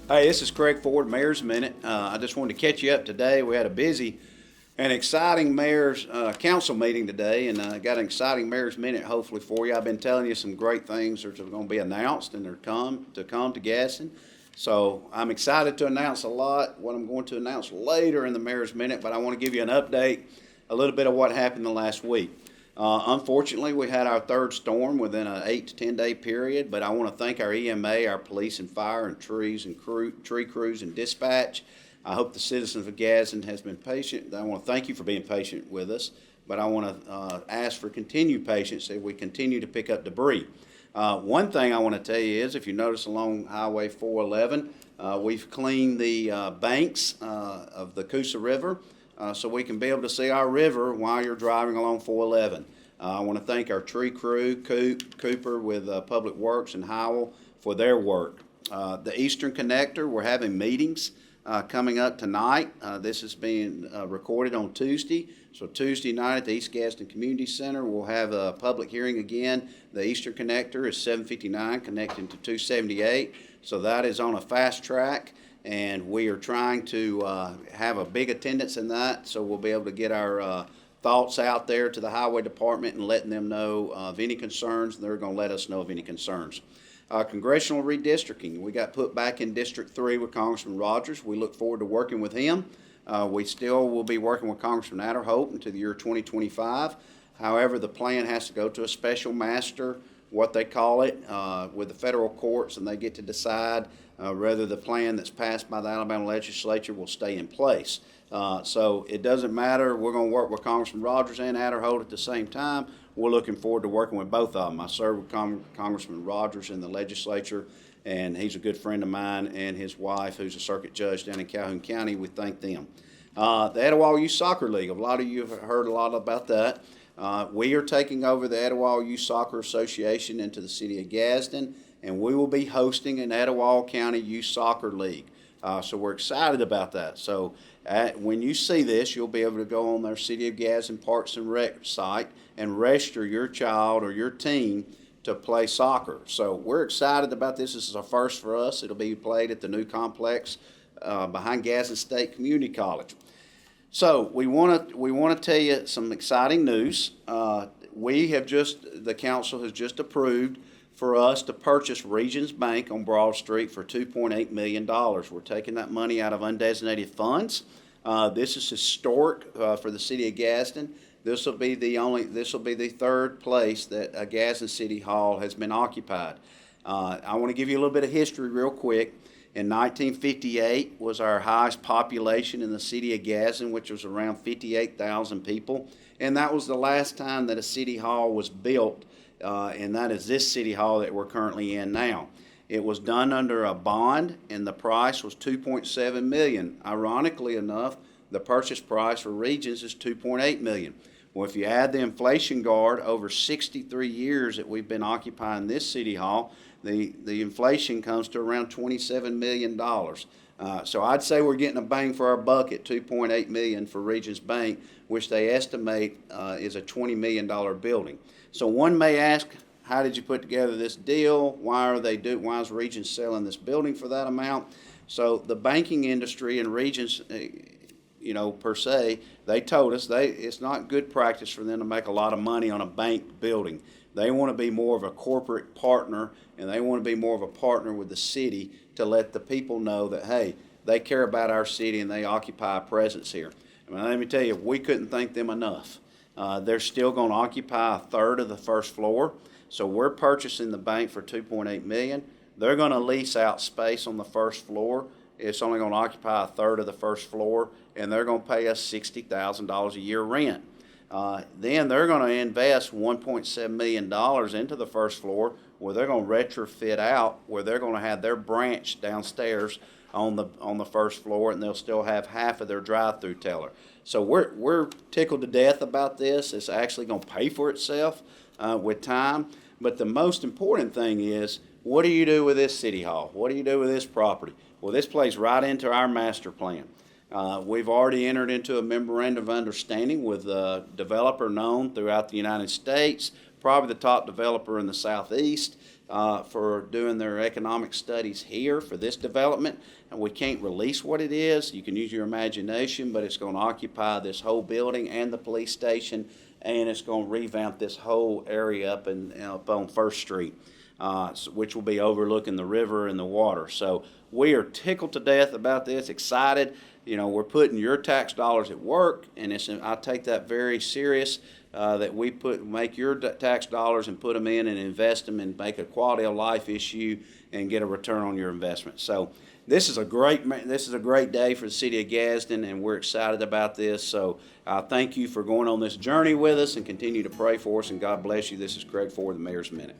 Hey, this is Craig Ford, Mayor's Minute. I just wanted to catch you up today. We had a busy and exciting Mayor's Council meeting today, and got an exciting Mayor's Minute hopefully for you. I've been telling you some great things that are going to be announced and they're come to Gaston. So I'm excited to announce a lot, what I'm going to announce later in the Mayor's Minute, but I want to give you an update, a little bit of what happened the last week. Unfortunately, we had our third storm within an 8 to 10 day period, but I want to thank our EMA, our police and fire and tree crews and dispatch. I hope the citizens of Gadsden has been patient. I want to thank you for being patient with us, but I want to ask for continued patience as we continue to pick up debris. One thing I want to tell you is, if you notice along Highway 411, we've cleaned the banks of the Coosa River. So we can be able to see our river while you're driving along 411. I want to thank our tree crew, Cooper with Public Works and Howell for their work. The Eastern Connector, we're having meetings coming up tonight. This is being recorded on Tuesday. So Tuesday night at the East Gadsden Community Center, we'll have a public hearing again. The Eastern Connector is 759 connecting to 278. So that is on a fast track. And we are trying to have a big attendance in that, so we'll be able to get our thoughts out there to the highway department and letting them know of any concerns. They're going to let us know of any concerns. Congressional redistricting, we got put back in District 3 with Congressman Rogers. We look forward to working with him. We still will be working with Congressman Adderholt until the year 2025. However, the plan has to go to a special master, what they call it, with the federal courts, and they get to decide whether the plan that's passed by the Alabama legislature will stay in place. So it doesn't matter. We're going to work with Congressman Rogers and Adderholt at the same time. We're looking forward to working with both of them. I serve with Congressman Rogers in the legislature, and he's a good friend of mine, and his wife, who's a circuit judge down in Calhoun County. We thank them. The Etowah Youth Soccer League, a lot of you have heard a lot about that. We are taking over the Etowah Youth Soccer Association into the city of Gadsden, and we will be hosting an Etowah County Youth Soccer League. So we're excited about that. So when you see this, you'll be able to go on their City of Gadsden Parks and Rec site and register your child or your team to play soccer. So we're excited about this. This is a first for us. It'll be played at the new complex behind Gadsden State Community College. So we want to tell you some exciting news. The council has just approved for us to purchase Regions Bank on Broad Street for $2.8 million. We're taking that money out of undesignated funds. This is historic for the city of Gadsden. This will be the third place that a Gadsden City Hall has been occupied. I want to give you a little bit of history real quick. In 1958 was our highest population in the city of Gadsden, which was around 58,000 people. And that was the last time that a city hall was built, and that is this city hall that we're currently in now. It was done under a bond, and the price was $2.7 million. Ironically enough, the purchase price for Regions is $2.8 million. Well, if you add the inflation guard over 63 years that we've been occupying this city hall, the inflation comes to around $27 million. So I'd say we're getting a bang for our buck at $2.8 million for Regions Bank, which they estimate is a $20 million building. So one may ask, how did you put together this deal? Why is Regions selling this building for that amount? So the banking industry and Regions, per se, they told us it's not good practice for them to make a lot of money on a bank building. They want to be more of a corporate partner, and they want to be more of a partner with the city to let the people know that, hey, they care about our city and they occupy a presence here. Let me tell you, we couldn't thank them enough. They're still going to occupy a third of the first floor, so we're purchasing the bank for $2.8 million. They're going to lease out space on the first floor. It's only going to occupy a third of the first floor, and they're going to pay us $60,000 a year rent. Then they're going to invest $1.7 million into the first floor, where they're going to retrofit out, where they're going to have their branch downstairs on the first floor, and they'll still have half of their drive-through teller. So we're tickled to death about this. It's actually going to pay for itself with time. But the most important thing is, what do you do with this city hall? What do you do with this property? Well, this plays right into our master plan. We've already entered into a memorandum of understanding with a developer known throughout the United States, probably the top developer in the Southeast for doing their economic studies here for this development. And we can't release what it is. You can use your imagination, but it's going to occupy this whole building and the police station, and it's going to revamp this whole area up on First Street, which will be overlooking the river and the water. So we are tickled to death about this, excited. You know, we're putting your tax dollars at work, and I take that very serious, that we make your tax dollars and put them in and invest them and make a quality of life issue and get a return on your investment. So this is a great day for the city of Gadsden, and we're excited about this. So thank you for going on this journey with us, and continue to pray for us, and God bless you. This is Craig Ford, the Mayor's Minute.